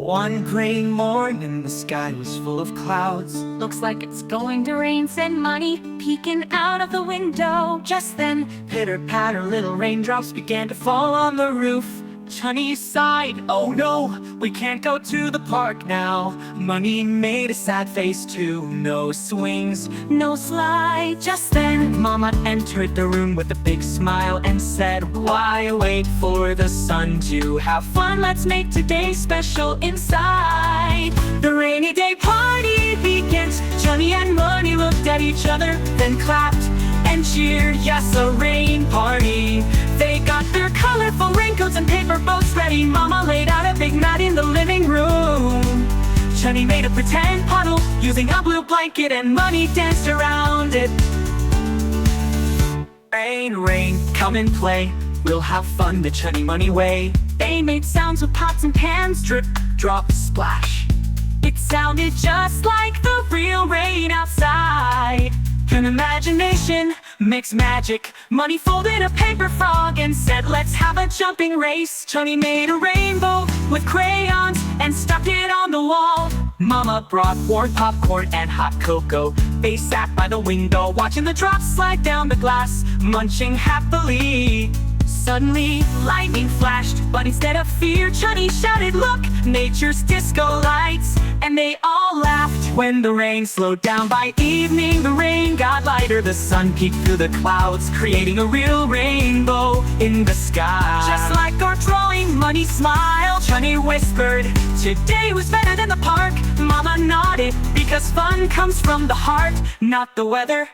One gray morning, the sky was full of clouds. Looks like it's going to rain, said Munni, peeking out of the window. Just then, Pitter-patter, little raindrops began to fall on the roof. Chunni sighed, oh no, we can't go to the park now. Munni made a sad face too. No swings, no slide. Just then, Mama entered the room with a big smile and said, why wait for the sun to have fun? Let's make today special inside. The rainy day party begins. Chunni and Munni looked at each other, then clapped and cheered. Yes, a rain party. They got their colorful raincoats and paper boats ready. Mama laid out a big mat in the living room. Chunni made a pretend puddle using a blue blanket, and Munni danced around it. Rain, rain, come and play. We'll have fun the Chunni Munni way. They made sounds with pots and pans, drip, drop, splash. It sounded just like the real rain outside. An imagination makes magic. Munni folded a paper frog and said, let's have a jumping race. Chunni made a rainbow with crayons and stuck it on the wall. Mama brought warm popcorn and hot cocoa. They sat by the window watching the drops slide down the glass, munching happily. Suddenly, lightning flashed, but instead of fear, Chunni shouted, look, nature's disco lights. And they all laughed when the rain slowed down. By evening, the rain got lighter. The sun peeked through the clouds, creating a real rainbow in the sky. Just like our drawing, Munni smiled. Chunni whispered, today was better than the park. Mama nodded, because fun comes from the heart, not the weather.